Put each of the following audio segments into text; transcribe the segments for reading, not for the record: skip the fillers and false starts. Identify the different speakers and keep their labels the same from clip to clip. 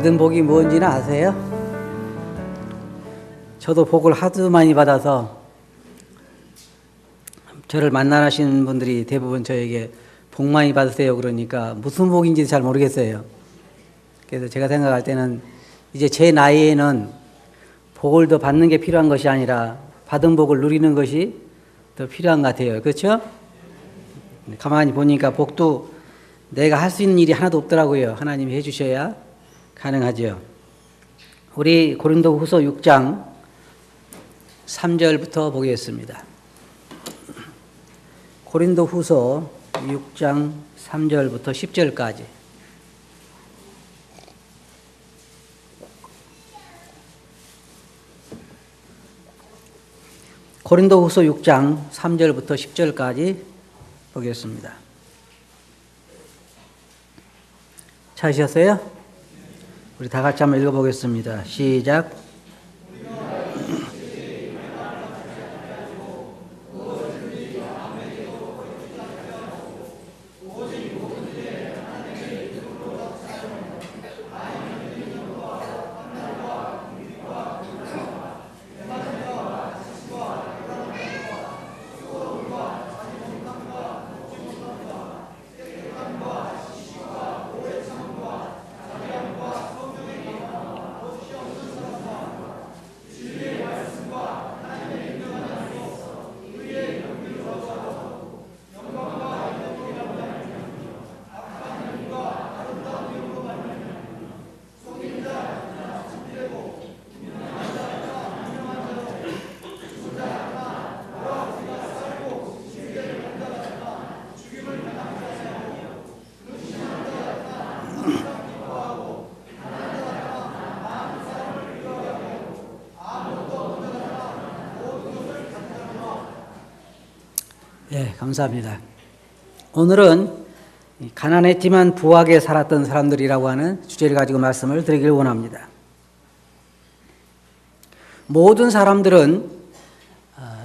Speaker 1: 받은 복이 뭔지는 아세요? 저도 복을 하도 많이 받아서 저를 만나시는 분들이 대부분 저에게 복 많이 받으세요 그러니까 무슨 복인지 잘 모르겠어요. 그래서 제가 생각할 때는 이제 제 나이에는 복을 더 받는 게 필요한 것이 아니라 받은 복을 누리는 것이 더 필요한 것 같아요. 그렇죠? 가만히 보니까 복도 내가 할 수 있는 일이 하나도 없더라고요. 하나님이 해주셔야 가능하죠. 우리 고린도후서 6장 3절부터 보겠습니다. 고린도후서 6장 3절부터 10절까지. 고린도후서 6장 3절부터 10절까지 보겠습니다. 찾으셨어요? 우리 다 같이 한번 읽어보겠습니다. 시작. 네, 감사합니다. 오늘은 가난했지만 부하게 살았던 사람들이라고 하는 주제를 가지고 말씀을 드리길 원합니다. 모든 사람들은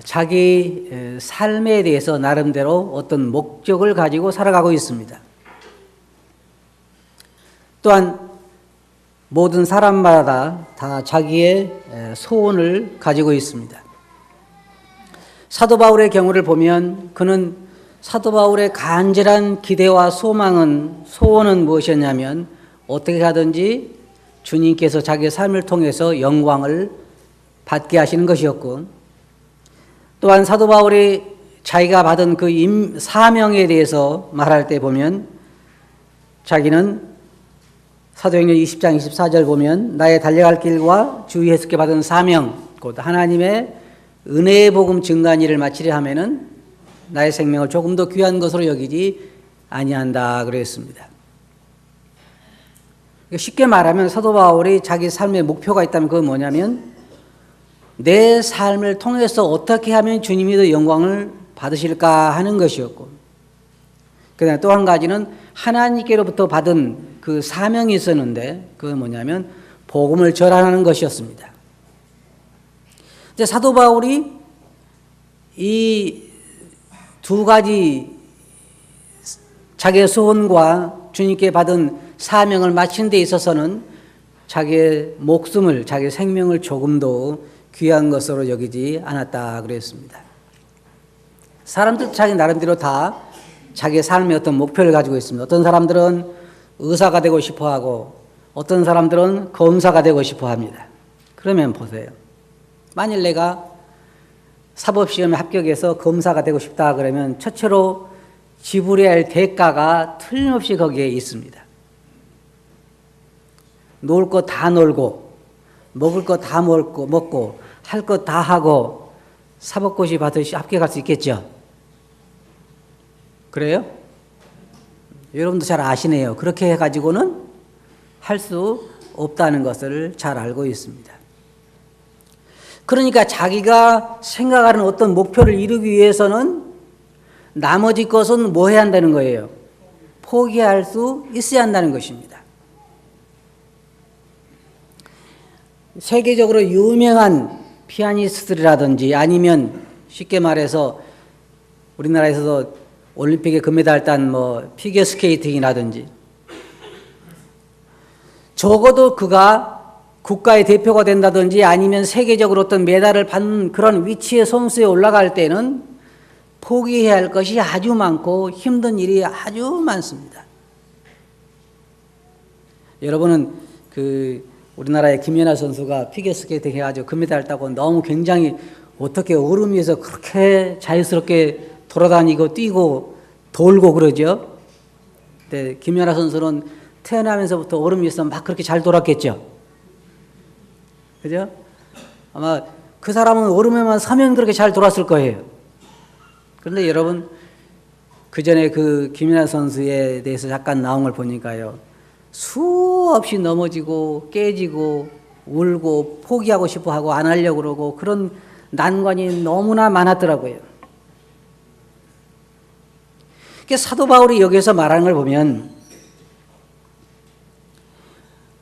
Speaker 1: 자기 삶에 대해서 나름대로 어떤 목적을 가지고 살아가고 있습니다. 또한 모든 사람마다 다 자기의 소원을 가지고 있습니다. 사도 바울의 경우를 보면 그는 사도 바울의 간절한 기대와 소원은 무엇이었냐면 어떻게 하든지 주님께서 자기의 삶을 통해서 영광을 받게 하시는 것이었고, 또한 사도 바울이 자기가 받은 그 사명에 대해서 말할 때 보면 자기는 사도행전 20장 24절 보면 나의 달려갈 길과 주 예수께 받은 사명 곧 하나님의 은혜의 복음 증거한 일을 마치려 하면은 나의 생명을 조금 더 귀한 것으로 여기지 아니한다 그랬습니다. 쉽게 말하면 사도 바울이 자기 삶의 목표가 있다면 그건 뭐냐면 내 삶을 통해서 어떻게 하면 주님이 더 영광을 받으실까 하는 것이었고, 그다음에 또 한 가지는 하나님께로부터 받은 그 사명이 있었는데 그건 뭐냐면 복음을 전하는 것이었습니다. 사도 바울이 이 두 가지 자기의 소원과 주님께 받은 사명을 마치는 데 있어서는 자기의 목숨을, 자기의 생명을 조금도 귀한 것으로 여기지 않았다 그랬습니다. 사람들 자기 나름대로 다 자기의 삶의 어떤 목표를 가지고 있습니다. 어떤 사람들은 의사가 되고 싶어하고 어떤 사람들은 검사가 되고 싶어합니다. 그러면 보세요. 만일 내가 사법시험에 합격해서 검사가 되고 싶다 그러면 첫째로 지불해야 할 대가가 틀림없이 거기에 있습니다. 놀 거 다 놀고 먹을 거 다 먹고 할 거 다 하고 사법고시 받으시 합격할 수 있겠죠? 그래요? 여러분도 잘 아시네요. 그렇게 해가지고는 할 수 없다는 것을 잘 알고 있습니다. 그러니까 자기가 생각하는 어떤 목표를 이루기 위해서는 나머지 것은 뭐 해야 한다는 거예요? 포기할 수 있어야 한다는 것입니다. 세계적으로 유명한 피아니스트라든지 아니면 쉽게 말해서 우리나라에서도 올림픽에 금메달 딴 피겨 스케이팅이라든지 적어도 그가 국가의 대표가 된다든지 아니면 세계적으로 어떤 메달을 받는 그런 위치의 선수에 올라갈 때는 포기해야 할 것이 아주 많고 힘든 일이 아주 많습니다. 여러분은 우리나라의 김연아 선수가 피겨스케이팅 해가지고 금메달 따고 너무 굉장히 어떻게 얼음 위에서 그렇게 자유스럽게 돌아다니고 뛰고 돌고 그러죠. 근데 김연아 선수는 태어나면서부터 얼음 위에서 막 그렇게 잘 돌았겠죠. 그죠? 아마 그 사람은 얼음에만 서면 그렇게 잘 돌았을 거예요. 그런데 여러분, 그 전에 그 김연아 선수에 대해서 잠깐 나온 걸 보니까요. 수없이 넘어지고 깨지고 울고 포기하고 싶어 하고 안 하려고 그러고 그런 난관이 너무나 많았더라고요. 사도 바울이 여기서 말하는 걸 보면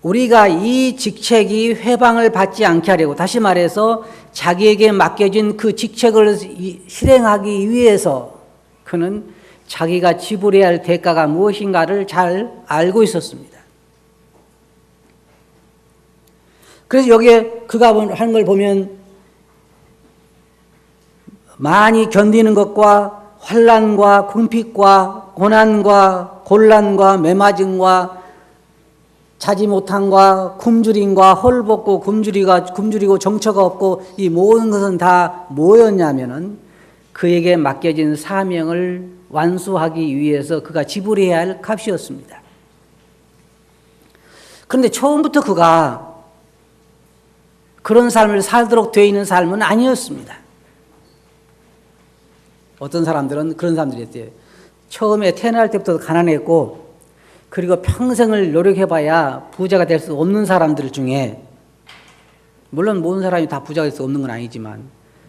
Speaker 1: 우리가 이 직책이 회방을 받지 않게 하려고, 다시 말해서 자기에게 맡겨진 그 직책을 실행하기 위해서 그는 자기가 지불해야 할 대가가 무엇인가를 잘 알고 있었습니다. 그래서 여기에 그가 하는 걸 보면 많이 견디는 것과 환난과 궁핍과 고난과 곤란과 매맞음과 자지 못함과 굶주림과 헐벗고 굶주리고 정처가 없고 이 모든 것은 다 뭐였냐면은 그에게 맡겨진 사명을 완수하기 위해서 그가 지불해야 할 값이었습니다. 그런데 처음부터 그가 그런 삶을 살도록 되어 있는 삶은 아니었습니다. 어떤 사람들은 그런 사람들이었대요. 처음에 태어날 때부터 가난했고 그리고 평생을 노력해봐야 부자가 될 수 없는 사람들 중에, 물론 모든 사람이 다 부자가 될 수 없는 건 아니지만,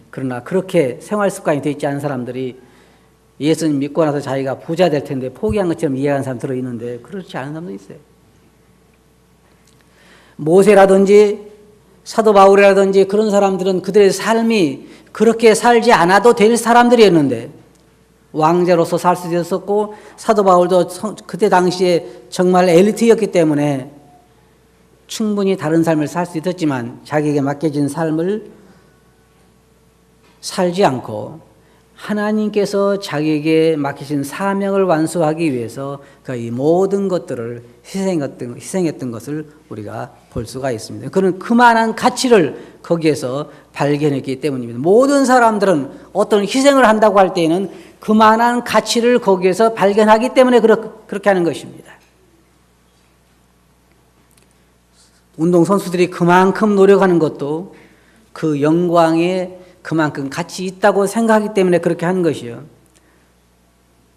Speaker 1: 그러나 그렇게 생활 습관이 되어 있지 않은 사람들이 예수님 믿고 나서 자기가 부자 될 텐데 포기한 것처럼 이해하는 사람 들어있는데 그렇지 않은 사람도 있어요. 모세라든지 사도 바울이라든지 그런 사람들은 그들의 삶이 그렇게 살지 않아도 될 사람들이었는데 왕자로서 살 수 있었고, 사도 바울도 그때 당시에 정말 엘리트였기 때문에 충분히 다른 삶을 살 수 있었지만 자기에게 맡겨진 삶을 살지 않고 하나님께서 자기에게 맡기신 사명을 완수하기 위해서 이 모든 것들을 희생했던 것을 우리가 볼 수가 있습니다. 그는 그만한 가치를 거기에서 발견했기 때문입니다. 모든 사람들은 어떤 희생을 한다고 할 때에는 그만한 가치를 거기에서 발견하기 때문에 그렇게 하는 것입니다. 운동선수들이 그만큼 노력하는 것도 그 영광에 그만큼 가치 있다고 생각하기 때문에 그렇게 하는 것이요.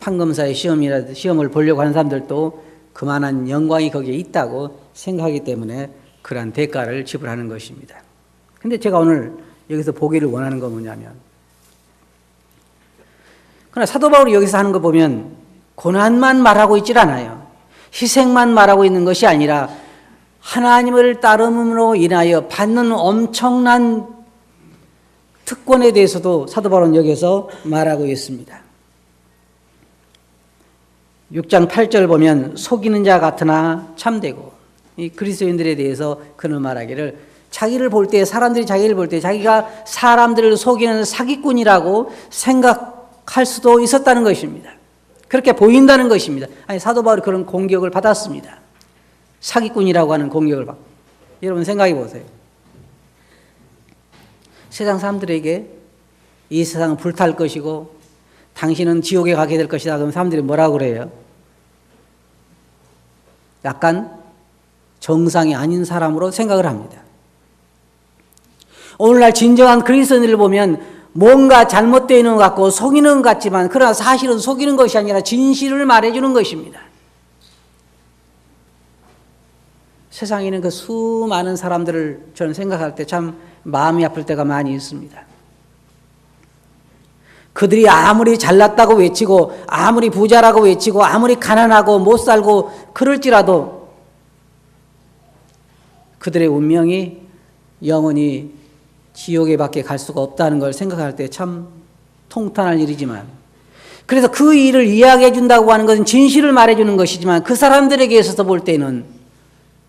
Speaker 1: 판검사의 시험을 보려고 하는 사람들도 그만한 영광이 거기에 있다고 생각하기 때문에 그러한 대가를 지불하는 것입니다. 근데 제가 오늘 여기서 보기를 원하는 건 뭐냐면, 그러나 사도 바울이 여기서 하는 거 보면 고난만 말하고 있질 않아요. 희생만 말하고 있는 것이 아니라 하나님을 따름으로 인하여 받는 엄청난 특권에 대해서도 사도 바울은 여기서 말하고 있습니다. 6장 8절 보면 속이는 자 같으나 참되고, 이 그리스도인들에 대해서 그는 말하기를 사람들이 자기를 볼 때 자기가 사람들을 속이는 사기꾼이라고 생각할 수도 있었다는 것입니다. 그렇게 보인다는 것입니다. 사도 바울이 그런 공격을 받았습니다. 사기꾼이라고 하는 공격을 받고. 여러분 생각해 보세요. 세상 사람들에게 이 세상은 불탈 것이고 당신은 지옥에 가게 될 것이다. 그럼 사람들이 뭐라고 그래요? 약간 정상이 아닌 사람으로 생각을 합니다. 오늘날 진정한 그리스도인들을 보면 뭔가 잘못되어 있는 것 같고 속이는 것 같지만, 그러나 사실은 속이는 것이 아니라 진실을 말해주는 것입니다. 세상에는 그 수많은 사람들을 저는 생각할 때 참 마음이 아플 때가 많이 있습니다. 그들이 아무리 잘났다고 외치고 아무리 부자라고 외치고 아무리 가난하고 못 살고 그럴지라도 그들의 운명이 영원히 지옥에 밖에 갈 수가 없다는 걸 생각할 때 참 통탄할 일이지만, 그래서 그 일을 이야기해 준다고 하는 것은 진실을 말해 주는 것이지만 그 사람들에게 있어서 볼 때는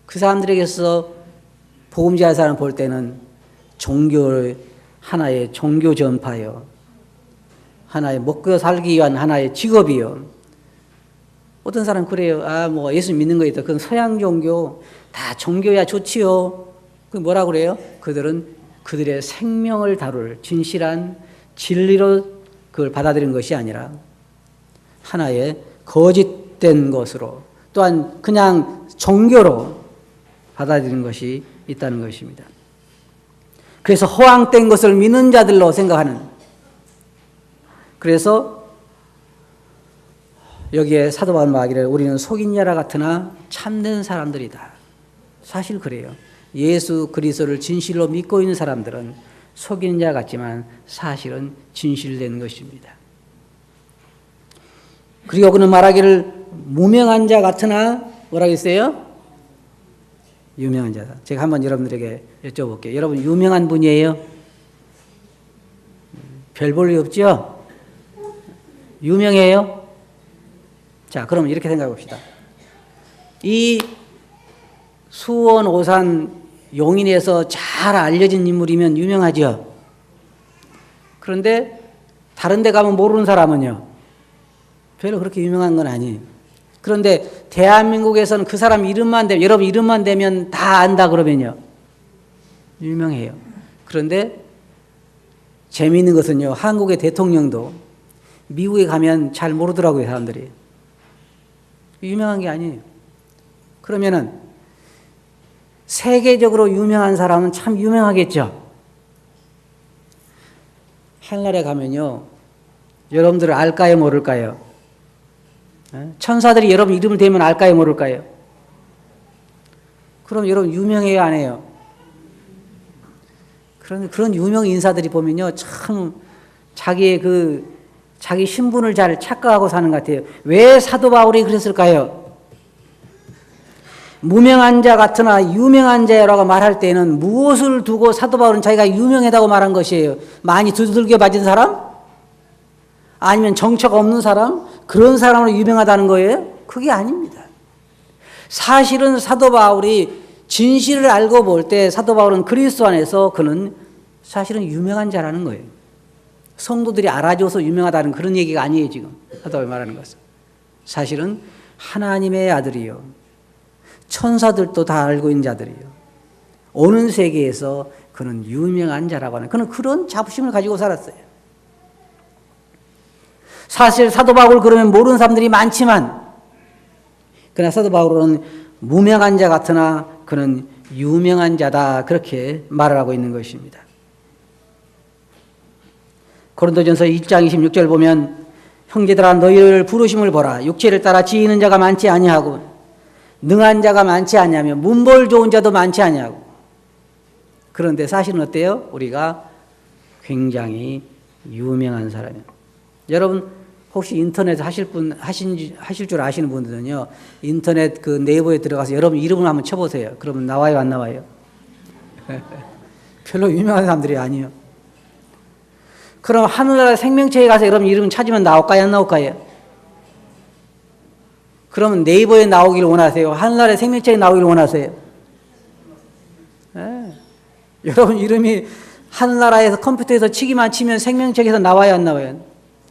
Speaker 1: 그 사람들에게서 복음 전하는 사람 볼 때는 종교의 하나의 종교 전파요. 하나의 먹고 살기 위한 하나의 직업이요. 어떤 사람 그래요. 뭐 예수 믿는 거 있다. 그건 서양 종교 다 종교야 좋지요. 그 뭐라 그래요? 그들은 그들의 생명을 다룰 진실한 진리로 그걸 받아들인 것이 아니라 하나의 거짓된 것으로 또한 그냥 종교로 받아들인 것이 있다는 것입니다. 그래서 허황된 것을 믿는 자들로 생각하는, 그래서 여기에 사도 바울 말하기를 우리는 속인 자라 같으나 참된 사람들이다. 사실 그래요. 예수 그리스도를 진실로 믿고 있는 사람들은 속인 자 같지만 사실은 진실된 것입니다. 그리고 그는 말하기를 무명한 자 같으나 뭐라고 했어요? 유명한 자다. 제가 한번 여러분들에게 여쭤볼게요. 여러분 유명한 분이에요? 별 볼 일 없죠? 유명해요? 자, 그럼 이렇게 생각해 봅시다. 이 수원, 오산, 용인에서 잘 알려진 인물이면 유명하죠. 그런데 다른 데 가면 모르는 사람은요, 별로 그렇게 유명한 건 아니에요. 그런데 대한민국에서는 그 사람 이름만 되면, 여러분 이름만 되면 다 안다 그러면요, 유명해요. 그런데 재미있는 것은요, 한국의 대통령도 미국에 가면 잘 모르더라고요, 사람들이. 유명한 게 아니에요. 그러면은 세계적으로 유명한 사람은 참 유명하겠죠. 하늘나라에 가면요, 여러분들 알까요, 모를까요? 천사들이 여러분 이름을 대면 알까요, 모를까요? 그럼 여러분 유명해요, 안 해요? 그런 유명 인사들이 보면요, 참 자기 신분을 잘 착각하고 사는 것 같아요. 왜 사도 바울이 그랬을까요? 무명한 자 같으나 유명한 자라고 말할 때는 무엇을 두고 사도 바울은 자기가 유명하다고 말한 것이에요? 많이 두들겨 맞은 사람? 아니면 정처가 없는 사람? 그런 사람으로 유명하다는 거예요? 그게 아닙니다. 사실은 사도 바울이 진실을 알고 볼 때 사도 바울은 그리스도 안에서 그는 사실은 유명한 자라는 거예요. 성도들이 알아줘서 유명하다는 그런 얘기가 아니에요. 지금 사도 바울이 말하는 것은 사실은 하나님의 아들이요, 천사들도 다 알고 있는 자들이요, 오는 세계에서 그는 유명한 자라고 하는, 그는 그런 자부심을 가지고 살았어요. 사실 사도 바울 그러면 모르는 사람들이 많지만, 그러나 사도 바울은 무명한 자 같으나 그는 유명한 자다, 그렇게 말을 하고 있는 것입니다. 고린도전서 1장 26절 보면 형제들아 너희를 부르심을 보라. 육체를 따라 지이는 자가 많지 아니하고 능한 자가 많지 아니하며 문벌 좋은 자도 많지 아니하고. 그런데 사실은 어때요? 우리가 굉장히 유명한 사람이에요. 여러분 혹시 인터넷 하실 줄 아시는 분들은요, 인터넷 그 네이버에 들어가서 여러분 이름을 한번 쳐보세요. 그러면 나와요, 안 나와요? 별로 유명한 사람들이 아니에요. 그럼 하늘나라 생명체에 가서 여러분 이름 찾으면 나올까요, 안 나올까요? 그러면 네이버에 나오기를 원하세요? 하늘나라의 생명체에 나오기를 원하세요? 네. 여러분 이름이 하늘나라에서 컴퓨터에서 치기만 치면 생명책에서 나와요, 안 나와요?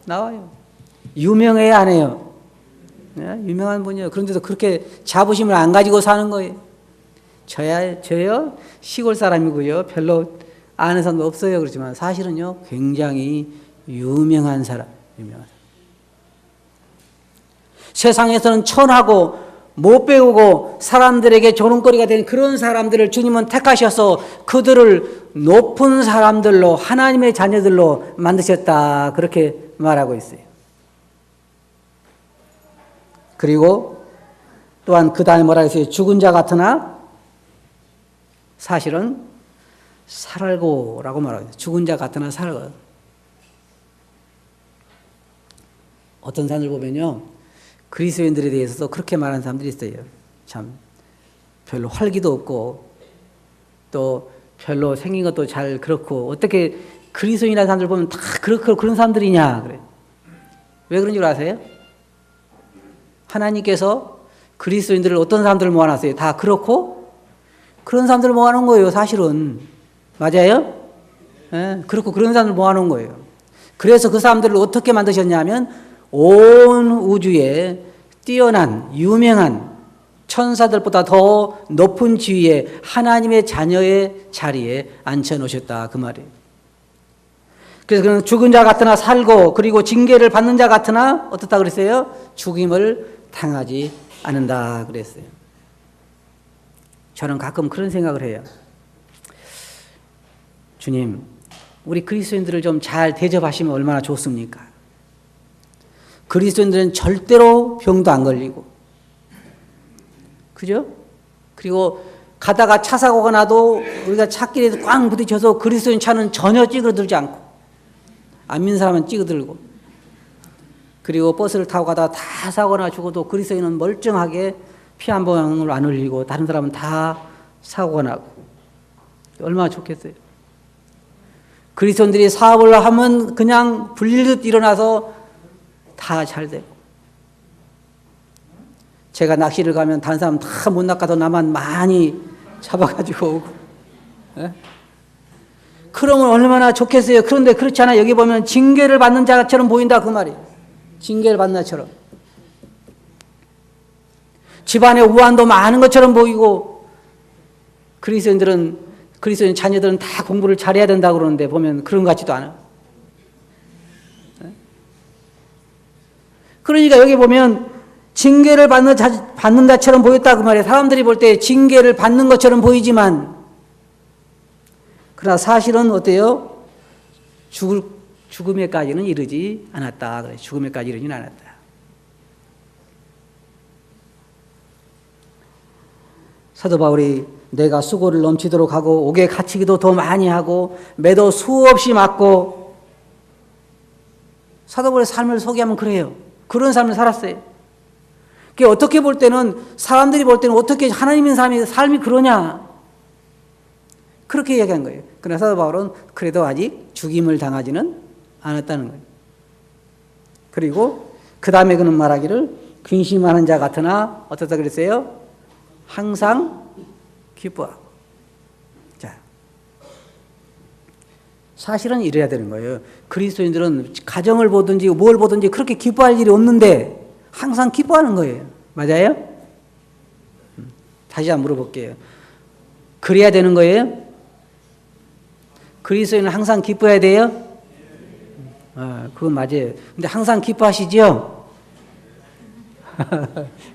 Speaker 1: 나와요. 유명해야 안 해요? 네? 유명한 분이요. 그런데도 그렇게 자부심을 안 가지고 사는 거예요. 저요 시골 사람이고요, 별로 아는 사람도 없어요. 그렇지만 사실은요, 굉장히 유명한 사람, 유명한 사람. 세상에서는 천하고 못 배우고 사람들에게 조롱거리가 된 그런 사람들을 주님은 택하셔서 그들을 높은 사람들로, 하나님의 자녀들로 만드셨다, 그렇게 말하고 있어요. 그리고 또한 그 다음에 뭐라 했어요? 죽은 자 같으나 사실은 살고라고 말하고 있어요. 죽은 자 같으나 살고. 어떤 사람들 보면요, 그리스도인들에 대해서도 그렇게 말하는 사람들이 있어요. 참 별로 활기도 없고 또 별로 생긴 것도 잘 그렇고, 어떻게 그리스도인이라는 사람들 보면 다 그렇고 그런 사람들이냐 그래. 왜 그런 줄 아세요? 하나님께서 그리스도인들을 어떤 사람들을 모아놨어요? 다 그렇고 그런 사람들을 모아놓은 거예요, 사실은. 맞아요? 예, 그렇고 그런 사람들을 모아놓은 거예요. 그래서 그 사람들을 어떻게 만드셨냐면 온 우주에 뛰어난 유명한 천사들보다 더 높은 지위에 하나님의 자녀의 자리에 앉혀놓으셨다 그 말이에요. 그래서 그는 죽은 자 같으나 살고 그리고 징계를 받는 자 같으나 어떻다 그랬어요? 죽임을 당하지 않는다 그랬어요. 저는 가끔 그런 생각을 해요. 주님, 우리 그리스도인들을 좀 잘 대접하시면 얼마나 좋습니까? 그리스도인들은 절대로 병도 안 걸리고, 그죠? 그리고 가다가 차 사고가 나도 우리가 차길에 꽝 부딪혀서 그리스도인 차는 전혀 찌그러들지 않고, 안 믿는 사람은 찌그들고, 그리고 버스를 타고 가다가 다 사고나 죽어도 그리스도인은 멀쩡하게 피 한 방울 안 흘리고 다른 사람은 다 사고가 나고, 얼마나 좋겠어요. 그리스도인들이 사업을 하면 그냥 불리듯 일어나서 다 잘 되고, 제가 낚시를 가면 다른 사람 다 못 낚아도 나만 많이 잡아가지고 오고, 예? 그러면 얼마나 좋겠어요. 그런데 그렇지 않아. 여기 보면 징계를 받는 자처럼 보인다 그 말이에요. 징계를 받는 자처럼. 집안에 우환도 많은 것처럼 보이고, 그리스도인 자녀들은 다 공부를 잘해야 된다고 그러는데 보면 그런 것 같지도 않아. 그러니까 여기 보면 징계를 받는 자처럼 보였다 그 말이에요. 사람들이 볼 때 징계를 받는 것처럼 보이지만, 그러나 사실은 어때요? 죽음에까지는 이르지 않았다. 그래. 죽음에까지 이르지는 않았다. 사도 바울이 내가 수고를 넘치도록 하고 옥에 갇히기도 더 많이 하고 매도 수없이 맞고, 사도 바울의 삶을 소개하면 그래요. 그런 삶을 살았어요. 그게 어떻게 볼 때는, 사람들이 볼 때는 어떻게 하나님인 사람이 삶이 그러냐, 그렇게 이야기한 거예요. 그러나 사도 바울은 그래도 아직 죽임을 당하지는 않았다는 거예요. 그리고 그 다음에 그는 말하기를 근심하는 자 같으나 어떻다 그랬어요? 항상 기뻐하고. 자, 사실은 이래야 되는 거예요. 그리스도인들은 가정을 보든지 뭘 보든지 그렇게 기뻐할 일이 없는데 항상 기뻐하는 거예요. 맞아요? 다시 한번 물어볼게요. 그래야 되는 거예요? 그리스도인은 항상 기뻐해야 돼요? 그건 맞아요. 근데 항상 기뻐하시죠?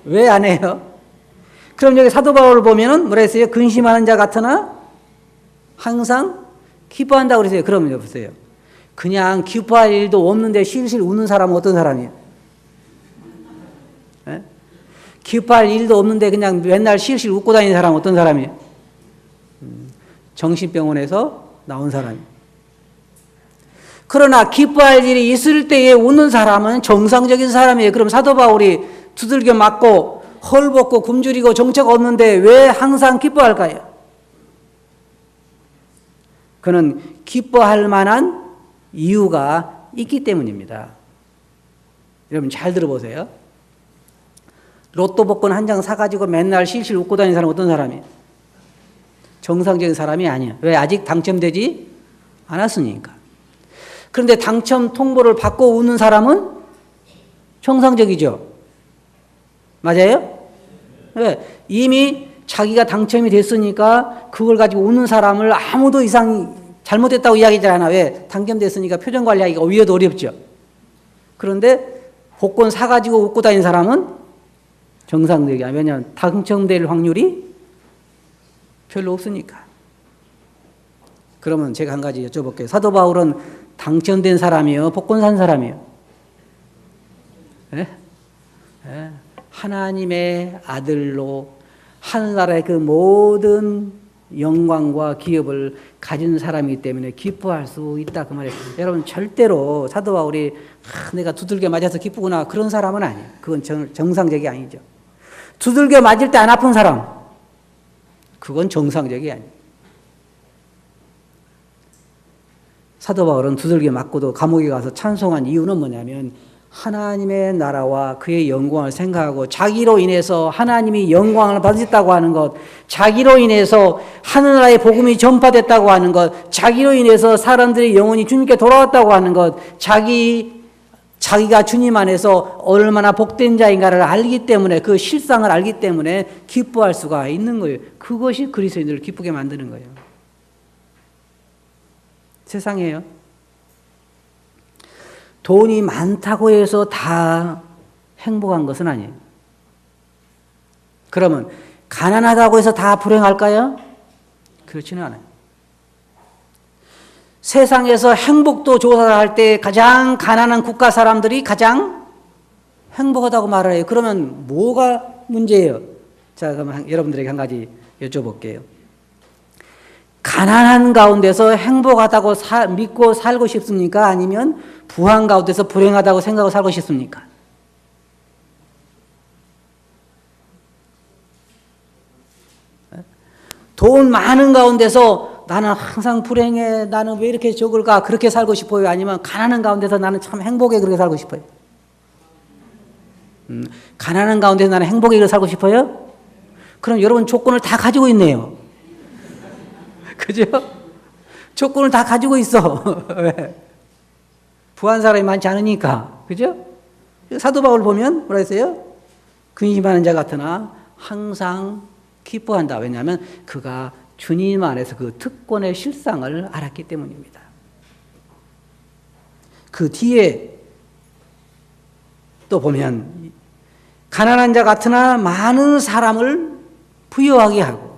Speaker 1: 왜 안 해요? 그럼 여기 사도 바울을 보면은 뭐라 했어요? 근심하는 자 같으나 항상 기뻐한다고 그랬어요. 그러면 여보세요. 그냥 기뻐할 일도 없는데 실실 웃는 사람은 어떤 사람이에요? 예? 기뻐할 일도 없는데 그냥 맨날 실실 웃고 다니는 사람은 어떤 사람이에요? 정신병원에서 나온 사람이에요. 그러나 기뻐할 일이 있을 때에 웃는 사람은 정상적인 사람이에요. 그럼 사도 바울이 두들겨 맞고 헐벗고 굶주리고 정체가 없는데 왜 항상 기뻐할까요? 그는 기뻐할 만한 이유가 있기 때문입니다. 여러분 잘 들어보세요. 로또 복권 한 장 사가지고 맨날 실실 웃고 다니는 사람은 어떤 사람이에요? 정상적인 사람이 아니에요. 왜? 아직 당첨되지 않았으니까. 그런데 당첨 통보를 받고 웃는 사람은 정상적이죠. 맞아요? 왜? 이미 자기가 당첨이 됐으니까 그걸 가지고 웃는 사람을 아무도 이상 잘못됐다고 이야기하지 않아. 왜? 당첨됐으니까 표정 관리하기가 오히려 더 어렵죠. 그런데 복권 사가지고 웃고 다니는 사람은 정상적이야. 왜냐하면 당첨될 확률이 별로 없으니까. 그러면 제가 한 가지 여쭤볼게요. 사도 바울은 당첨된 사람이요? 복권 산 사람이요? 예? 예. 하나님의 아들로 하늘나라의 그 모든 영광과 기업을 가진 사람이기 때문에 기뻐할 수 있다 그 말이에요. 여러분 절대로 사도 바울이 내가 두들겨 맞아서 기쁘구나 그런 사람은 아니에요. 그건 정상적이 아니죠. 두들겨 맞을 때 안 아픈 사람, 그건 정상적이 아니에요. 사도 바울은 두들겨 맞고도 감옥에 가서 찬송한 이유는 뭐냐면 하나님의 나라와 그의 영광을 생각하고 자기로 인해서 하나님이 영광을 받으셨다고 하는 것, 자기로 인해서 하늘나라의 복음이 전파됐다고 하는 것, 자기로 인해서 사람들의 영혼이 주님께 돌아왔다고 하는 것, 자기가 주님 안에서 얼마나 복된 자인가를 알기 때문에, 그 실상을 알기 때문에 기뻐할 수가 있는 거예요. 그것이 그리스도인들을 기쁘게 만드는 거예요. 세상에요. 돈이 많다고 해서 다 행복한 것은 아니에요. 그러면 가난하다고 해서 다 불행할까요? 그렇지는 않아요. 세상에서 행복도 조사를 할 때 가장 가난한 국가 사람들이 가장 행복하다고 말을 해요. 그러면 뭐가 문제예요? 자, 그럼 여러분들에게 한 가지 여쭤볼게요. 가난한 가운데서 행복하다고 믿고 살고 싶습니까? 아니면 부한 가운데서 불행하다고 생각하고 살고 싶습니까? 돈 많은 가운데서 나는 항상 불행해, 나는 왜 이렇게 적을까, 그렇게 살고 싶어요? 아니면 가난한 가운데서 나는 참 행복해, 그렇게 살고 싶어요? 가난한 가운데서 나는 행복해, 그렇게 살고 싶어요? 그럼 여러분 조건을 다 가지고 있네요. 그죠? 조건을 다 가지고 있어. 왜? 부한 사람이 많지 않으니까. 그죠? 사도 바울 보면 뭐라 했어요? 근심하는 자 같으나 항상 기뻐한다. 왜냐하면 그가 주님 안에서 그 특권의 실상을 알았기 때문입니다. 그 뒤에 또 보면 가난한 자 같으나 많은 사람을 부유하게 하고,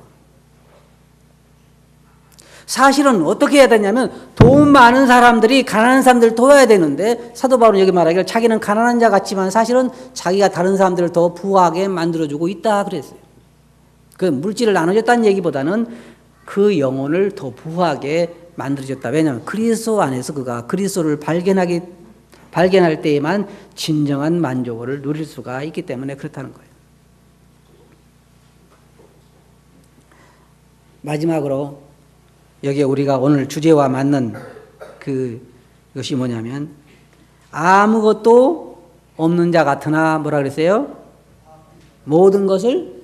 Speaker 1: 사실은 어떻게 해야 되냐면 돈 많은 사람들이 가난한 사람들을 도와야 되는데, 사도 바울은 여기 말하기를 자기는 가난한 자 같지만 사실은 자기가 다른 사람들을 더 부하게 만들어주고 있다 그랬어요. 그 물질을 나눠줬다는 얘기보다는 그 영혼을 더 부하게 만들어줬다. 왜냐하면 그리스도 안에서 그가 그리스도를 발견할 때에만 진정한 만족을 누릴 수가 있기 때문에 그렇다는 거예요. 마지막으로 여기에 우리가 오늘 주제와 맞는 그것이 뭐냐면, 아무것도 없는 자 같으나 뭐라 그랬어요? 모든 것을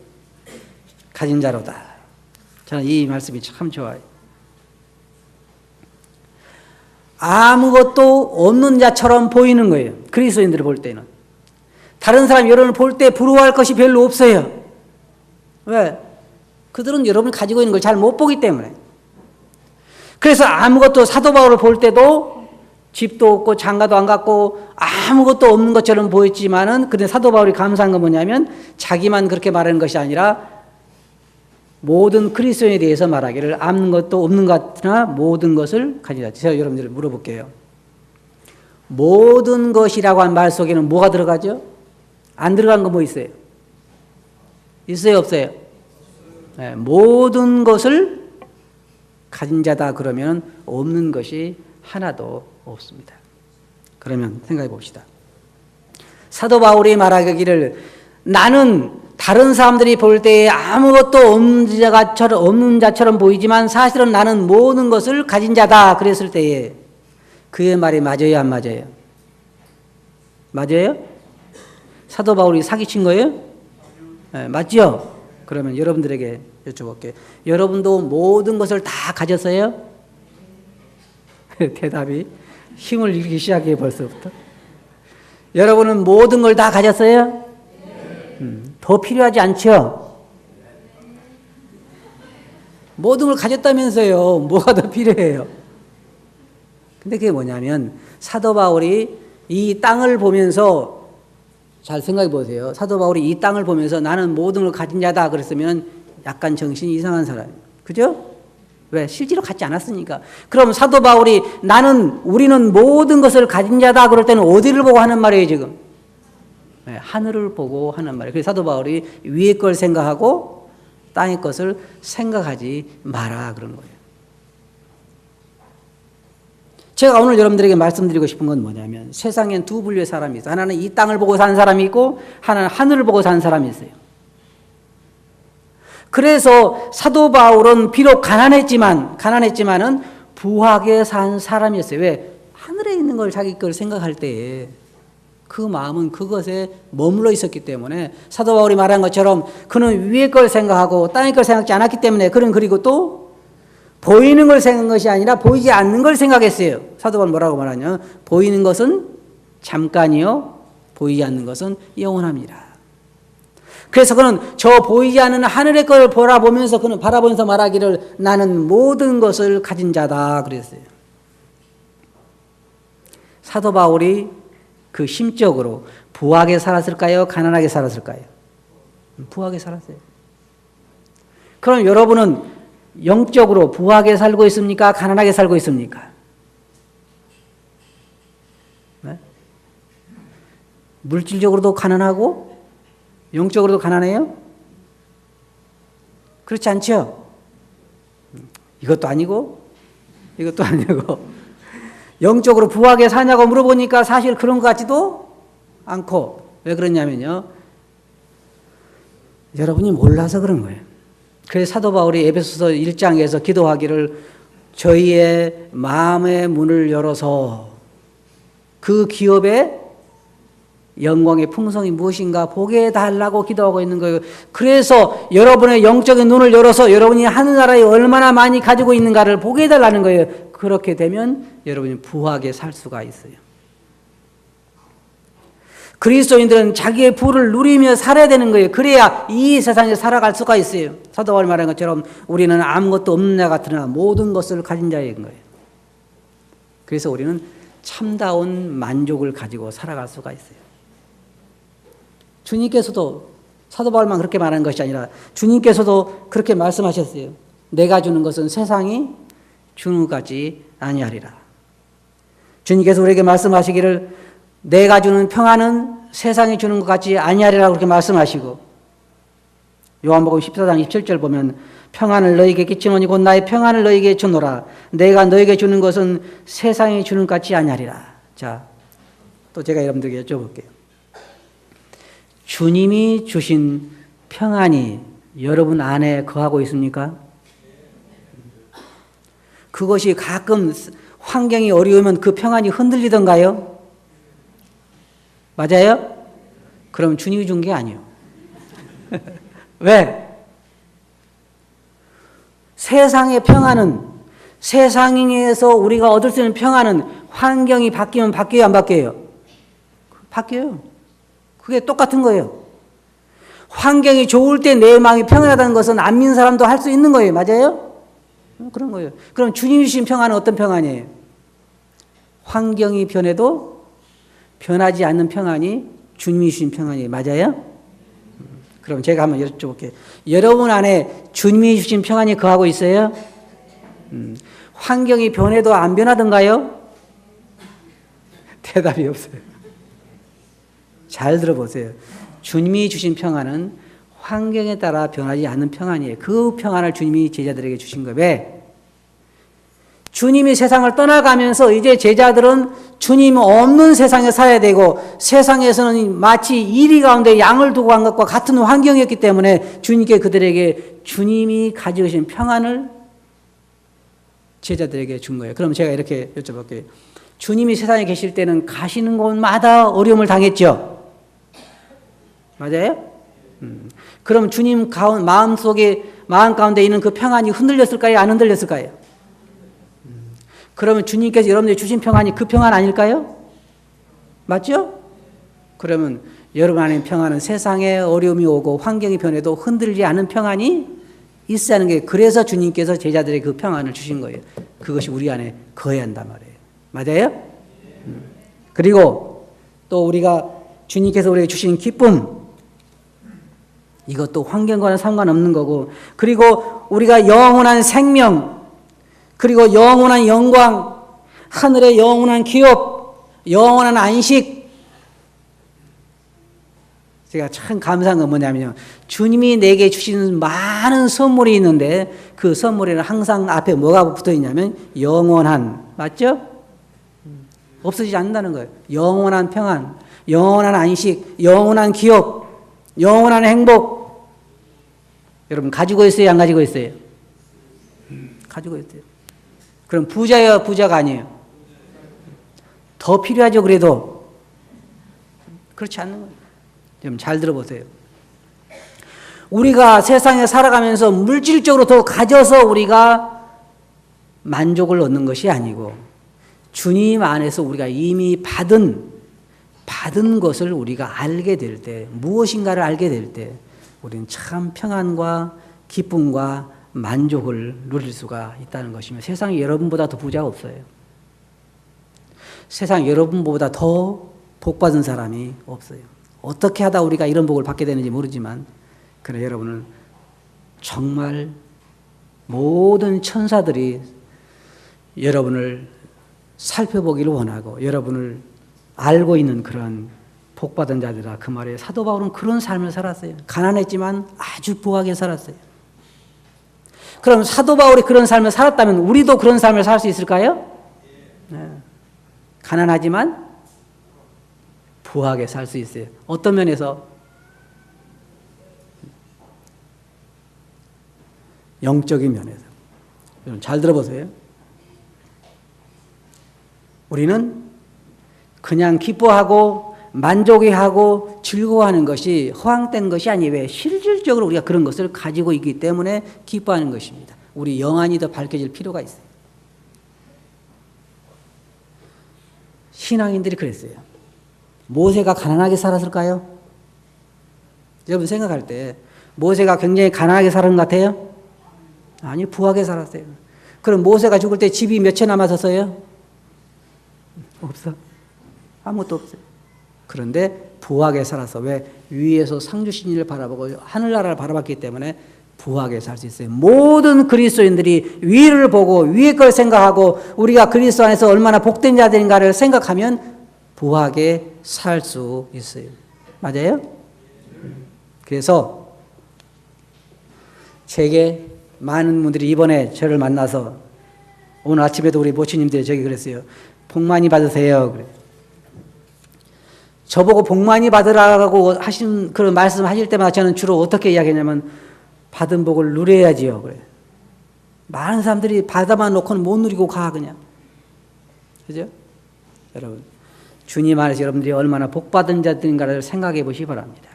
Speaker 1: 가진 자로다. 저는 이 말씀이 참 좋아요. 아무것도 없는 자처럼 보이는 거예요. 그리스도인들을 볼 때는. 다른 사람 여러분을 볼 때 부러워할 것이 별로 없어요. 왜? 그들은 여러분이 가지고 있는 걸 잘 못 보기 때문에. 그래서 아무것도, 사도 바울을 볼 때도 집도 없고 장가도 안 갔고 아무것도 없는 것처럼 보였지만은, 근데 사도 바울이 감사한 건 뭐냐면 자기만 그렇게 말하는 것이 아니라 모든 그리스도인에 대해서 말하기를 아무것도 없는 것 같으나 모든 것을 가지다. 제가 여러분들을 물어볼게요. 모든 것이라고 한 말 속에는 뭐가 들어가죠? 안 들어간 거 뭐 있어요? 있어요, 없어요? 네, 모든 것을 가진 자다 그러면 없는 것이 하나도 없습니다. 그러면 생각해 봅시다. 사도 바울이 말하기를 나는 다른 사람들이 볼 때에 아무것도 없는 자처럼 보이지만 사실은 나는 모든 것을 가진 자다 그랬을 때에 그의 말이 맞아요, 안 맞아요? 맞아요? 사도 바울이 사기친 거예요? 네, 맞죠? 그러면 여러분들에게 여쭤볼게요. 여러분도 모든 것을 다 가졌어요? 대답이 힘을 잃기 시작해요, 벌써부터. 여러분은 모든 걸 다 가졌어요? 더 필요하지 않죠? 모든 걸 가졌다면서요. 뭐가 더 필요해요? 근데 그게 뭐냐면 사도 바울이 이 땅을 보면서, 잘 생각해 보세요. 사도 바울이 이 땅을 보면서 나는 모든 걸 가진 자다 그랬으면 약간 정신이 이상한 사람이에요. 그죠? 왜? 실제로 갖지 않았으니까. 그럼 사도 바울이 우리는 모든 것을 가진 자다 그럴 때는 어디를 보고 하는 말이에요, 지금? 네, 하늘을 보고 하는 말이에요. 그래서 사도 바울이 위의 걸 생각하고 땅의 것을 생각하지 마라 그런 거예요. 제가 오늘 여러분들에게 말씀드리고 싶은 건 뭐냐면 세상엔 두 분류의 사람이 있어요. 하나는 이 땅을 보고 사는 사람이 있고 하나는 하늘을 보고 사는 사람이 있어요. 그래서 사도 바울은 비록 가난했지만은 부하게 산 사람이었어요. 왜? 하늘에 있는 걸 자기 걸 생각할 때에 그 마음은 그것에 머물러 있었기 때문에 사도 바울이 말한 것처럼 그는 위의 걸 생각하고 땅의 걸 생각지 않았기 때문에 그는 그리고 또 보이는 걸 생각한 것이 아니라 보이지 않는 걸 생각했어요. 사도 바울 뭐라고 말하냐? 보이는 것은 잠깐이요, 보이지 않는 것은 영원합니다. 그래서 그는 저 보이지 않는 하늘의 걸 바라보면서 그는 바라보면서 말하기를 나는 모든 것을 가진 자다 그랬어요. 사도 바울이 그 심적으로 부하게 살았을까요? 가난하게 살았을까요? 부하게 살았어요. 그럼 여러분은 영적으로 부하게 살고 있습니까? 가난하게 살고 있습니까? 네? 물질적으로도 가난하고 영적으로도 가난해요? 그렇지 않죠? 이것도 아니고 이것도 아니고 영적으로 부하게 사냐고 물어보니까 사실 그런 것 같지도 않고 왜 그러냐면요. 여러분이 몰라서 그런 거예요. 그래서 사도 바울이 에베소서 1장에서 기도하기를 저희의 마음의 문을 열어서 그 기업의 영광의 풍성이 무엇인가 보게 해달라고 기도하고 있는 거예요. 그래서 여러분의 영적인 눈을 열어서 여러분이 하늘나라에 얼마나 많이 가지고 있는가를 보게 해달라는 거예요. 그렇게 되면 여러분이 부하게 살 수가 있어요. 그리스도인들은 자기의 부를 누리며 살아야 되는 거예요. 그래야 이 세상에 살아갈 수가 있어요. 사도 바울이 말한 것처럼 우리는 아무것도 없는 자 같으나 모든 것을 가진 자인 거예요. 그래서 우리는 참다운 만족을 가지고 살아갈 수가 있어요. 주님께서도 사도 바울만 그렇게 말하는 것이 아니라 주님께서도 그렇게 말씀하셨어요. 내가 주는 것은 세상이 주는 것 같지 아니하리라. 주님께서 우리에게 말씀하시기를 내가 주는 평안은 세상이 주는 것 같지 아니하리라고 그렇게 말씀하시고 요한복음 14장 27절 보면 평안을 너희에게 끼치노니 곧 나의 평안을 너희에게 주노라. 내가 너희에게 주는 것은 세상이 주는 것 같지 아니하리라. 자, 또 제가 여러분들에게 여쭤볼게요. 주님이 주신 평안이 여러분 안에 거하고 있습니까? 그것이 가끔 환경이 어려우면 그 평안이 흔들리던가요? 맞아요? 그럼 주님이 준 게 아니에요. 왜? 세상의 평안은 세상에서 우리가 얻을 수 있는 평안은 환경이 바뀌면 바뀌어요, 안 바뀌어요? 바뀌어요. 그게 똑같은 거예요. 환경이 좋을 때 내 마음이 평안하다는 것은 안 믿는 사람도 할 수 있는 거예요. 맞아요? 그런 거예요. 그럼 주님이 주신 평안은 어떤 평안이에요? 환경이 변해도 변하지 않는 평안이 주님이 주신 평안이에요. 맞아요? 그럼 제가 한번 여쭤볼게요. 여러분 안에 주님이 주신 평안이 거하고 있어요? 환경이 변해도 안 변하던가요? 대답이 없어요. 잘 들어보세요. 주님이 주신 평안은 환경에 따라 변하지 않는 평안이에요. 그 평안을 주님이 제자들에게 주신 거예요. 왜? 주님이 세상을 떠나가면서 이제 제자들은 주님 없는 세상에 살아야 되고 세상에서는 마치 이리 가운데 양을 두고 간 것과 같은 환경이었기 때문에 주님께 그들에게 주님이 가지고 계신 평안을 제자들에게 준 거예요. 그럼 제가 이렇게 여쭤볼게요. 주님이 세상에 계실 때는 가시는 곳마다 어려움을 당했죠? 맞아요? 그럼 주님 마음 가운데 있는 그 평안이 흔들렸을까요? 안 흔들렸을까요? 그러면 주님께서 여러분들이 주신 평안이 그 평안 아닐까요? 맞죠? 그러면 여러분 안에 평안은 세상에 어려움이 오고 환경이 변해도 흔들리지 않은 평안이 있어야 하는 게 그래서 주님께서 제자들에게 그 평안을 주신 거예요. 그것이 우리 안에 거해야 한단 말이에요. 맞아요? 그리고 또 우리가 주님께서 우리에게 주신 기쁨 이것도 환경과는 상관없는 거고 그리고 우리가 영원한 생명 그리고 영원한 영광 하늘의 영원한 기업 영원한 안식 제가 참 감사한 건 뭐냐면요. 주님이 내게 주시는 많은 선물이 있는데 그 선물에는 항상 앞에 뭐가 붙어 있냐면 영원한 맞죠? 없어지지 않는다는 거예요. 영원한 평안 영원한 안식 영원한 기업 영원한 행복 여러분 가지고 있어요? 안 가지고 있어요? 가지고 있어요. 그럼 부자예요? 부자가 아니에요? 더 필요하죠. 그래도 그렇지 않는 거예요. 좀 잘 들어보세요. 우리가 세상에 살아가면서 물질적으로 더 가져서 우리가 만족을 얻는 것이 아니고 주님 안에서 우리가 이미 받은 것을 우리가 알게 될 때, 무엇인가를 알게 될 때 우리는 참 평안과 기쁨과 만족을 누릴 수가 있다는 것이며 세상에 여러분보다 더 부자가 없어요. 세상에 여러분보다 더 복받은 사람이 없어요. 어떻게 하다 우리가 이런 복을 받게 되는지 모르지만 그러나 여러분은 정말 모든 천사들이 여러분을 살펴보기를 원하고 여러분을 알고 있는 그런 복받은 자들이라 그 말에 사도 바울은 그런 삶을 살았어요. 가난했지만 아주 부하게 살았어요. 그럼 사도 바울이 그런 삶을 살았다면 우리도 그런 삶을 살 수 있을까요? 네. 가난하지만 부하게 살 수 있어요. 어떤 면에서? 영적인 면에서. 여러분 잘 들어보세요. 우리는 그냥 기뻐하고 만족해하고 즐거워하는 것이 허황된 것이 아니에요. 왜? 실질적으로 우리가 그런 것을 가지고 있기 때문에 기뻐하는 것입니다. 우리 영안이 더 밝혀질 필요가 있어요. 신앙인들이 그랬어요. 모세가 가난하게 살았을까요? 여러분 생각할 때 모세가 굉장히 가난하게 살은 것 같아요? 아니, 부하게 살았어요. 그럼 모세가 죽을 때 집이 몇 채 남았었어요? 없어. 아무것도 없어요. 그런데 부하게 살아서 왜? 위에서 상주신을 바라보고 하늘나라를 바라봤기 때문에 부하게 살 수 있어요. 모든 그리스도인들이 위를 보고 위의 걸 생각하고 우리가 그리스도 안에서 얼마나 복된 자들인가를 생각하면 부하게 살 수 있어요. 맞아요? 그래서 제게 많은 분들이 이번에 저를 만나서 오늘 아침에도 우리 모치님들이 저기 그랬어요. 복 많이 받으세요. 그래. 저보고 복 많이 받으라고 하신 그런 말씀 하실 때마다 저는 주로 어떻게 이야기하냐면 받은 복을 누려야지요. 그래. 많은 사람들이 받아만 놓고는 못 누리고 가 그냥. 그죠? 여러분 주님 안에서 여러분들이 얼마나 복받은 자들인가를 생각해 보시기 바랍니다.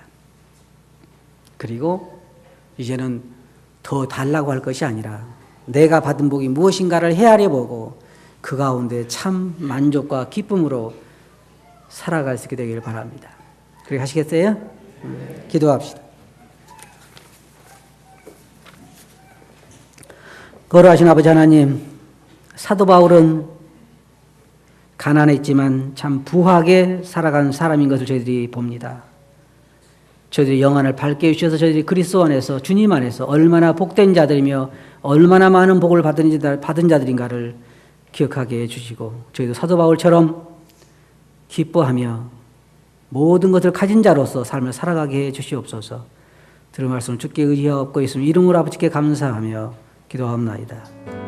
Speaker 1: 그리고 이제는 더 달라고 할 것이 아니라 내가 받은 복이 무엇인가를 헤아려 보고 그 가운데 참 만족과 기쁨으로 살아갈 수 있게 되기를 바랍니다. 그렇게 하시겠어요? 기도합시다. 거룩하신 아버지 하나님, 사도 바울은 가난했지만 참 부하게 살아간 사람인 것을 저희들이 봅니다. 저희들이 영안을 밝게 해주셔서 저희들이 그리스도 안에서 주님 안에서 얼마나 복된 자들이며 얼마나 많은 복을 받은 자들인가를 기억하게 해주시고 저희도 사도 바울처럼 기뻐하며 모든 것을 가진 자로서 삶을 살아가게 해주시옵소서. 들은 말씀을 주께 의지하옵고 있으면 이름으로 아버지께 감사하며 기도하옵나이다.